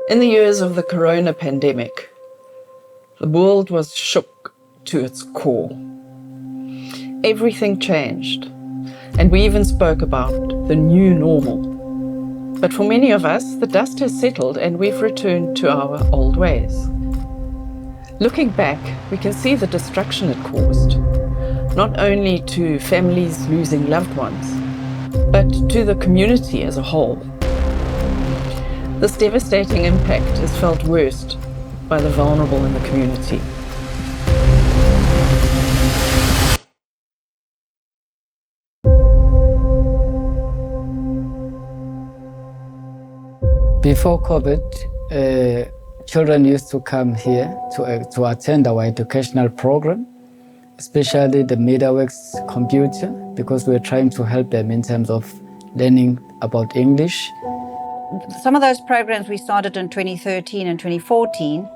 In the years of the corona pandemic, the world was shook to its core. Everything changed, and we even spoke about the new normal. But for many of us, the dust has settled and we've returned to our old ways. Looking back, we can see the destruction it caused, not only to families losing loved ones, but to the community as a whole. This devastating impact is felt worst by the vulnerable in the community. Before COVID, children used to come here to attend our educational program, especially the midwives computer, because we're trying to help them in terms of learning about English. Some of those programs we started in 2013 and 2014,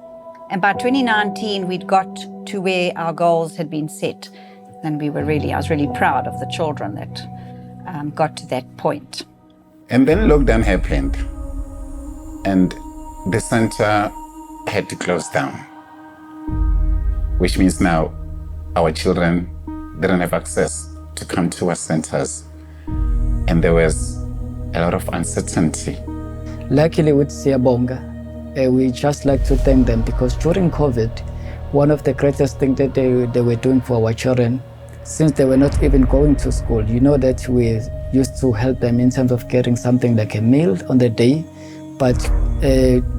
and by 2019 we'd got to where our goals had been set. And I was really proud of the children that got to that point. And then lockdown happened, and the center had to close down, which means now our children didn't have access to come to our centers, and there was a lot of uncertainty. Luckily with Siyabonga, we just like to thank them, because during COVID, one of the greatest things that they were doing for our children, since they were not even going to school, you know that we used to help them in terms of getting something like a meal on the day, but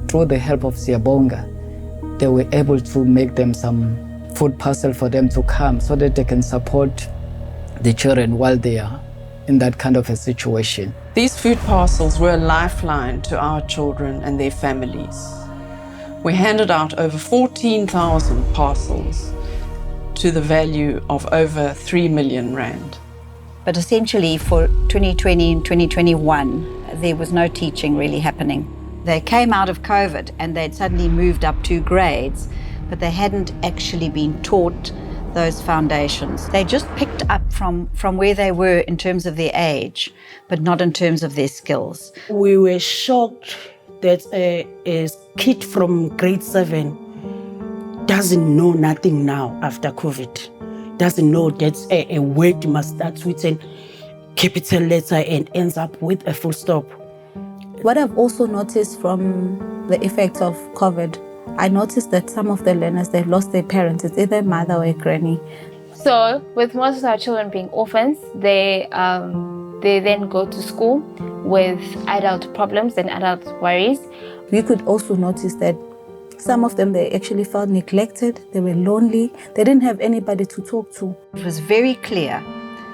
through the help of Siyabonga, they were able to make them some food parcel for them to come so that they can support the children while they are in that kind of a situation. These food parcels were a lifeline to our children and their families. We handed out over 14,000 parcels to the value of over 3 million rand. But essentially for 2020 and 2021, there was no teaching really happening. They came out of COVID and they'd suddenly moved up 2 grades, but they hadn't actually been taught those foundations. They just picked up from where they were in terms of their age, but not in terms of their skills. We were shocked that a kid from grade 7 doesn't know nothing now after COVID. Doesn't know that a word must start with a capital letter and ends up with a full stop. What I've also noticed from the effects of COVID, I noticed that some of the learners, they've lost their parents. It's either a mother or a granny. So with most of our children being orphans, they then go to school with adult problems and adult worries. We could also notice that some of them, they actually felt neglected, they were lonely, they didn't have anybody to talk to. It was very clear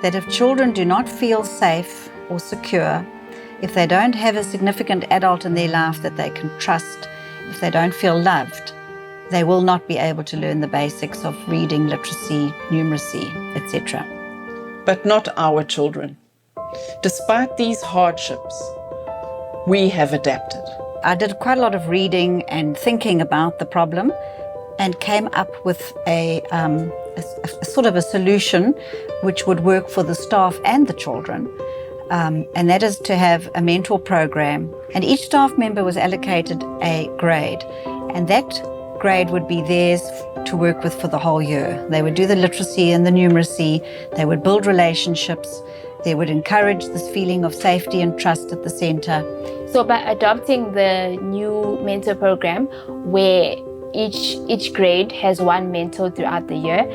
that if children do not feel safe or secure, if they don't have a significant adult in their life that they can trust, if they don't feel loved, they will not be able to learn the basics of reading, literacy, numeracy, etc. But not our children. Despite these hardships, we have adapted. I did quite a lot of reading and thinking about the problem and came up with a sort of a solution which would work for the staff and the children. And that is to have a mentor program, and each staff member was allocated a grade, and that grade would be theirs to work with for the whole year. They would do the literacy and the numeracy, they would build relationships, they would encourage this feeling of safety and trust at the centre. So by adopting the new mentor program, where each grade has one mentor throughout the year,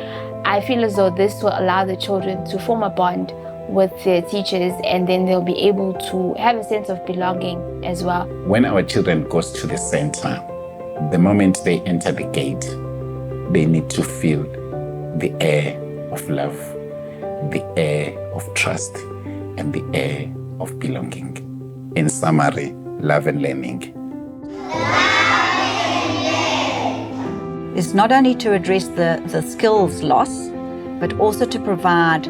I feel as though this will allow the children to form a bond with their teachers, and then they'll be able to have a sense of belonging as well. When our children goes to the center, the moment they enter the gate, they need to feel the air of love, the air of trust, and the air of belonging. In summary, love and learning. It's not only to address the skills loss, but also to provide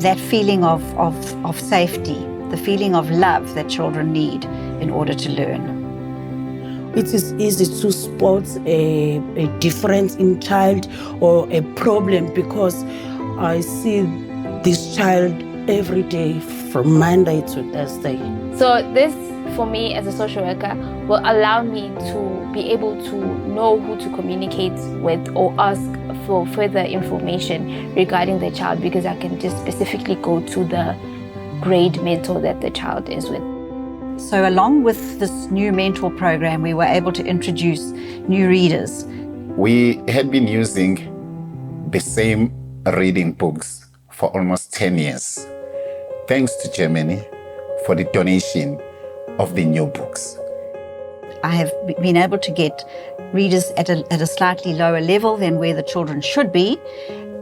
that feeling of safety, the feeling of love that children need in order to learn. It is easy to spot a difference in child or a problem, because I see this child every day from Monday to Thursday. So this for me as a social worker will allow me to be able to know who to communicate with or ask for further information regarding the child, because I can just specifically go to the grade mentor that the child is with. So along with this new mentor program, we were able to introduce new readers. We had been using the same reading books for almost 10 years. Thanks to Germany for the donation of the new books. I have been able to get readers at a slightly lower level than where the children should be,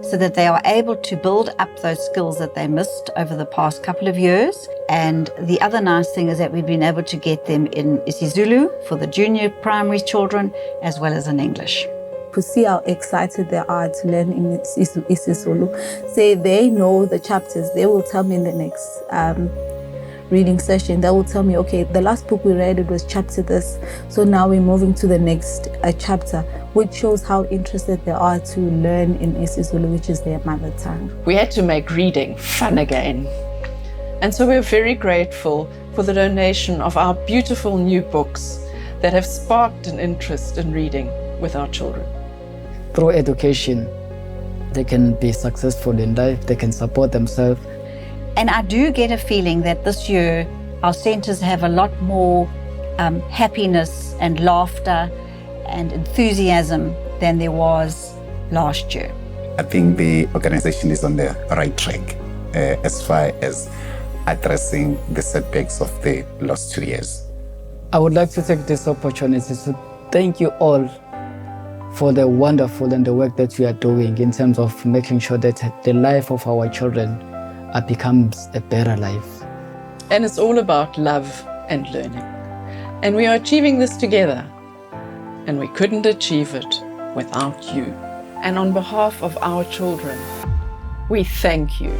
so that they are able to build up those skills that they missed over the past couple of years. And the other nice thing is that we've been able to get them in isiZulu for the junior primary children, as well as in English. To see how excited they are to learn in isiZulu. Say they know the chapters, they will tell me in the next reading session, they will tell me, okay, the last book we read, it was chapter this, so now we're moving to the next chapter, which shows how interested they are to learn in isiZulu, which is their mother tongue. We had to make reading fun again. And so we're very grateful for the donation of our beautiful new books that have sparked an interest in reading with our children. Through education, they can be successful in life, they can support themselves. And I do get a feeling that this year our centres have a lot more happiness and laughter and enthusiasm than there was last year. I think the organization is on the right track as far as addressing the setbacks of the last 2 years. I would like to take this opportunity to thank you all for the wonderful and the work that you are doing in terms of making sure that the life of our children becomes a better life. And it's all about love and learning. And we are achieving this together. And we couldn't achieve it without you. And on behalf of our children, we thank you.